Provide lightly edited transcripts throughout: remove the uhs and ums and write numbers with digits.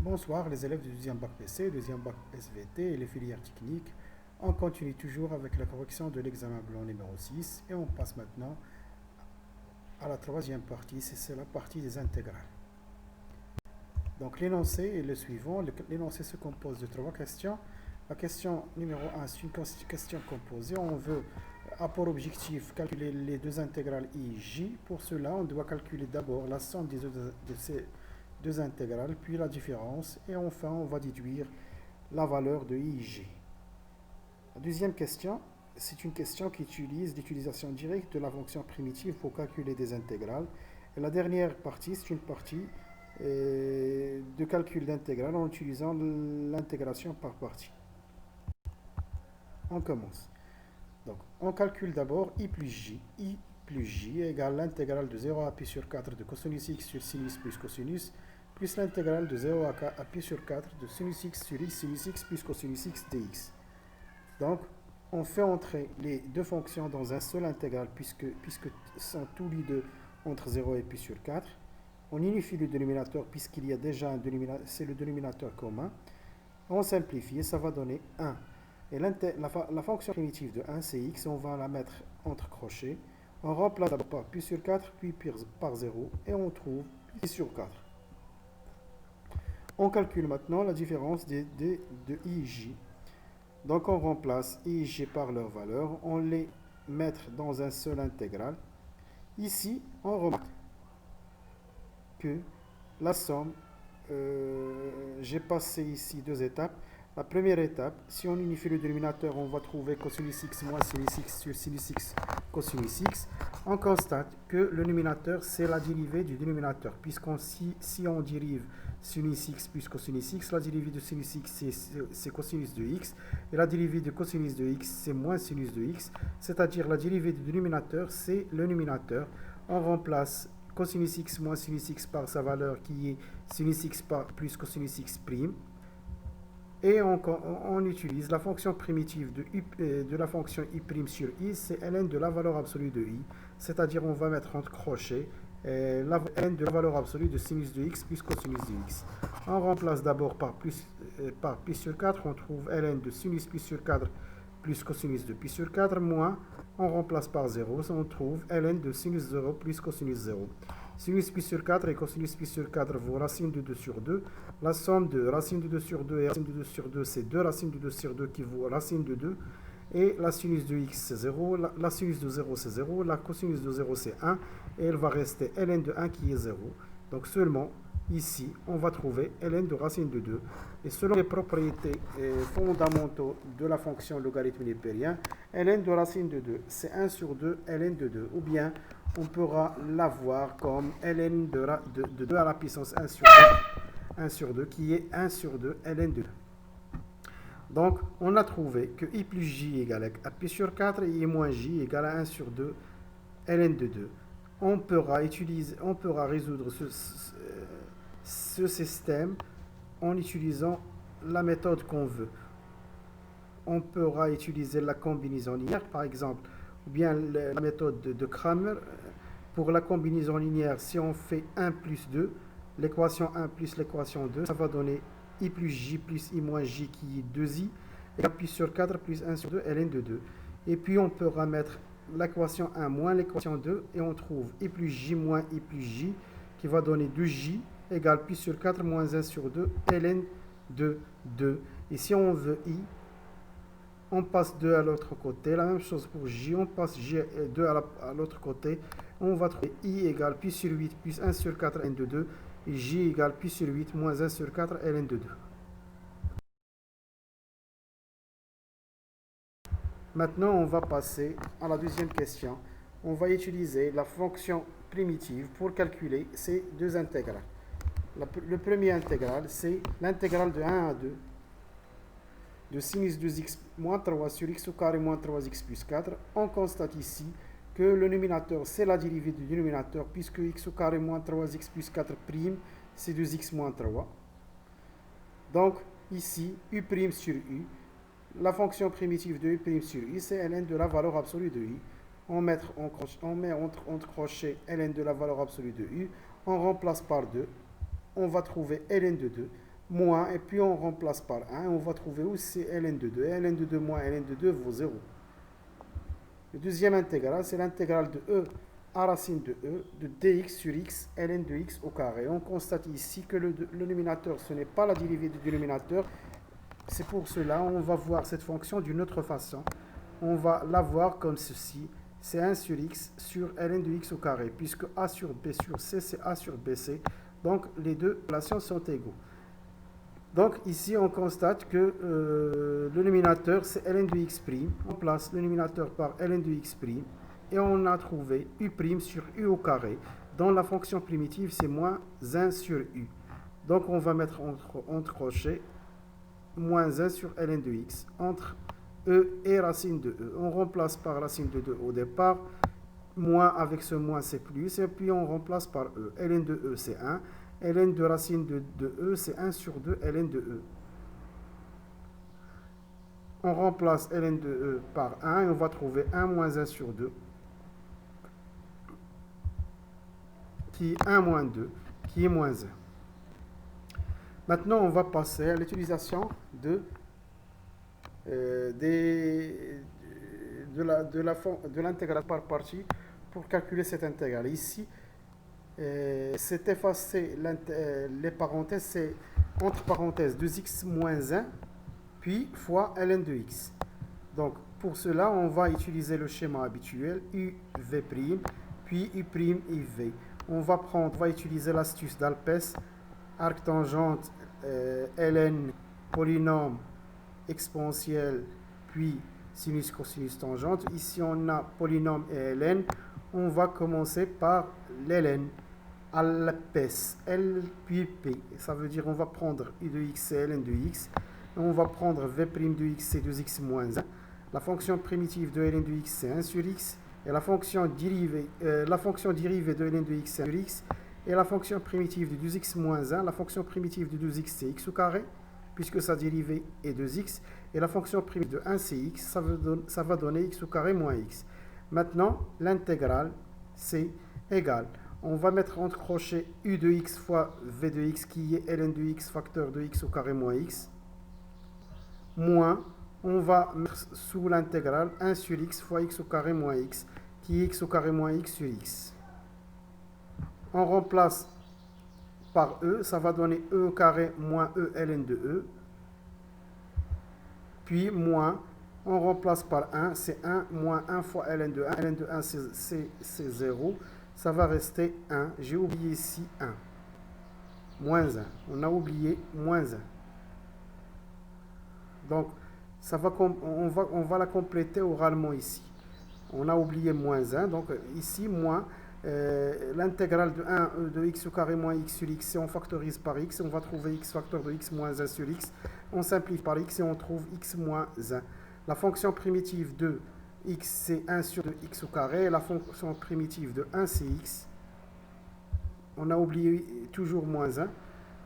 Bonsoir les élèves du deuxième bac PC, deuxième bac SVT et les filières techniques. On continue toujours avec la correction de l'examen blanc numéro 6 et on passe maintenant à la troisième partie, c'est la partie des intégrales. Donc l'énoncé est le suivant, l'énoncé se compose de trois questions. La question numéro 1, c'est une question composée, on veut pour objectif calculer les deux intégrales i et j. Pour cela, on doit calculer d'abord la somme de ces deux intégrales, puis la différence, et enfin on va déduire la valeur de i et j. La deuxième question, c'est une question qui utilise l'utilisation directe de la fonction primitive pour calculer des intégrales. Et la dernière partie, c'est une partie de calcul d'intégrale en utilisant l'intégration par partie. On commence. Donc, on calcule d'abord i plus j. I plus j égale l'intégrale de 0 à pi sur 4 de cosinus x sur sinus plus cosinus, plus l'intégrale de 0 à pi sur 4 de sinus x sur x sinus x plus cosinus x dx. Donc, on fait entrer les deux fonctions dans un seul intégral puisque sont tous les deux entre 0 et pi sur 4. On unifie le dénominateur puisqu'il y a déjà un dénominateur, c'est le dénominateur commun. On simplifie et ça va donner 1. Et la fonction primitive de 1, c'est x, on va la mettre entre crochets. On remplace d'abord par pi sur 4, puis par 0, et on trouve pi sur 4. On calcule maintenant la différence de i et j. Donc on remplace i et j par leur valeur, on les met dans un seul intégral. Ici, on remarque que la somme, j'ai passé ici deux étapes. La première étape, si on unifie le dénominateur, on va trouver cosinus x moins sinus x sur sinus x cosinus x. On constate que le numérateur, c'est la dérivée du dénominateur. Si on dérive sinus x plus cosinus x, la dérivée de sinus x, c'est cosinus de x. Et la dérivée de cosinus de x, c'est moins sinus de x. C'est-à-dire la dérivée du dénominateur, c'est le numérateur. On remplace cosinus x moins sinus x par sa valeur qui est sinus x plus cosinus x prime. Et on utilise la fonction primitive de la fonction i' sur i, c'est ln de la valeur absolue de i. C'est-à-dire on va mettre entre crochets ln de la valeur absolue de sinus de x plus cosinus de x. On remplace d'abord par pi sur 4, on trouve ln de sinus pi sur 4 plus cosinus de pi sur 4, moins, on remplace par 0, on trouve ln de sinus 0 plus cosinus 0. Sinus pi sur 4 et cosinus pi sur 4 vaut racine de 2 sur 2. La somme de racine de 2 sur 2 et racine de 2 sur 2, c'est 2 racines de 2 sur 2 qui vaut racine de 2. Et la sinus de x, c'est 0. La sinus de 0, c'est 0. La cosinus de 0, c'est 1. Et elle va rester ln de 1 qui est 0. Donc seulement, ici, on va trouver ln de racine de 2. Et selon les propriétés fondamentaux de la fonction logarithme népérien, ln de racine de 2, c'est 1 sur 2 ln de 2. Ou bien, on pourra l'avoir comme ln de 2 à la puissance 1 sur 2, qui est 1 sur 2 ln de 2. Donc, on a trouvé que i plus j égale à pi sur 4 et i moins j égale à 1 sur 2 ln de 2. On pourra résoudre ce système en utilisant la méthode qu'on veut. On pourra utiliser la combinaison linéaire, par exemple, ou bien la méthode de Cramer. Pour la combinaison linéaire, si on fait 1 plus 2, l'équation 1 plus l'équation 2, ça va donner i plus j plus i moins j qui est 2i, et pi sur 4 plus 1 sur 2, ln de 2. Et puis on peut remettre l'équation 1 moins l'équation 2, et on trouve i plus j moins i plus j, qui va donner 2j égale pi sur 4 moins 1 sur 2, ln de 2. Et si on veut i, on passe 2 à l'autre côté. La même chose pour j, on passe 2 à l'autre côté. On va trouver i égale pi sur 8 plus 1 sur 4 ln de 2 et j égale pi sur 8 moins 1 sur 4 ln de 2. Maintenant, on va passer à la deuxième question. On va utiliser la fonction primitive pour calculer ces deux intégrales. Le premier intégral, c'est l'intégrale de 1 à 2 de sinus 2x moins 3 sur x au carré moins 3x plus 4. On constate ici que le numérateur, c'est la dérivée du dénominateur, puisque x au carré moins 3x plus 4 prime, c'est 2x moins 3. Donc, ici, u' sur u, la fonction primitive de u' sur u, c'est ln de la valeur absolue de u. On met entre crochets ln de la valeur absolue de u, on remplace par 2, on va trouver ln de 2. moins, et puis on remplace par 1, et on va trouver où c'est ln de 2. Et ln de 2 moins ln de 2 vaut 0. Le deuxième intégral, c'est l'intégrale de e à racine de e de dx sur x ln de x au carré. On constate ici que le dénominateur, ce n'est pas la dérivée du dénominateur. C'est pour cela on va voir cette fonction d'une autre façon. On va la voir comme ceci. C'est 1 sur x sur ln de x au carré, puisque a sur b sur c, c'est a sur bc. Donc les deux relations sont égaux. Donc ici on constate que le dénominateur c'est ln de x'. On place le dénominateur par ln de x'. Et on a trouvé u' sur u au carré. Dans la fonction primitive, c'est moins 1 sur u. Donc on va mettre entre crochets moins 1 sur ln de x entre e et racine de e. On remplace par racine de 2 au départ. Moins avec ce moins c'est plus. Et puis on remplace par e. Ln de e c'est 1. Ln de racine de e c'est 1 sur 2 ln de e. On remplace ln de e par 1 et on va trouver 1 moins 1 sur 2 qui est 1 moins 2 qui est moins 1. Maintenant on va passer à l'utilisation de l'intégrale par partie pour calculer cette intégrale. Ici c'est effacer les parenthèses, c'est entre parenthèses 2x moins 1 puis fois ln de x. Donc pour cela on va utiliser le schéma habituel uv' puis u' iv. On va utiliser l'astuce d'Alpes, arctangente ln polynôme exponentiel puis sinus cosinus tangente. Ici on a polynôme et ln. On va commencer par ln. Alpes, L puis P. Ça veut dire on va prendre u de x et ln de x. Et on va prendre v' de x c'est 2x moins 1. La fonction primitive de ln de x c'est 1 sur x. Et la fonction dérivée de ln de x c'est 1 sur x. Et la fonction primitive de 2x moins 1, la fonction primitive de 2x c'est x au carré, puisque sa dérivée est 2x. Et la fonction primitive de 1 c'est x, ça va donner x au carré moins x. Maintenant, l'intégrale c'est égal. On va mettre entre crochets u de x fois v de x qui est ln de x facteur de x au carré moins x. Moins, on va mettre sous l'intégrale 1 sur x fois x au carré moins x qui est x au carré moins x sur x. On remplace par e, ça va donner e au carré moins e ln de e. Puis moins, on remplace par 1, c'est 1 moins 1 fois ln de 1. Ln de 1 c'est 0. Ça va rester 1. J'ai oublié ici 1. Moins 1. On a oublié moins 1. Donc, on va la compléter oralement ici. On a oublié moins 1. Donc, ici, moins. L'intégrale de 1 de x au carré moins x sur x, si on factorise par x, on va trouver x facteur de x moins 1 sur x. On simplifie par x et on trouve x moins 1. La fonction primitive de x c'est 1 sur 2 x au carré. La fonction primitive de 1 c'est x. On a oublié toujours moins 1.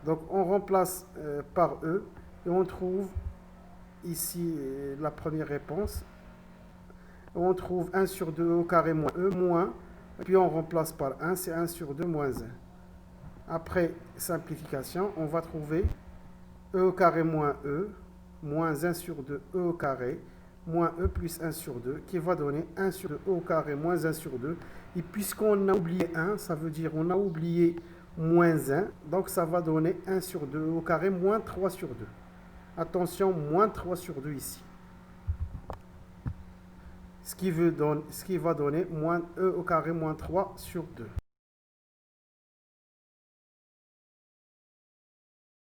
Donc on remplace par e et on trouve ici la première réponse. On trouve 1 sur 2 au carré moins e moins. Puis on remplace par 1, c'est 1 sur 2 moins 1. Après simplification, on va trouver e au carré moins e, moins 1 sur 2 e au carré, moins e plus 1 sur 2, qui va donner 1 sur 2 e au carré moins 1 sur 2. Et puisqu'on a oublié 1, ça veut dire on a oublié moins 1, donc ça va donner 1 sur 2 e au carré moins 3 sur 2. Attention, moins 3 sur 2 ici. Ce qui va donner moins e au carré moins 3 sur 2.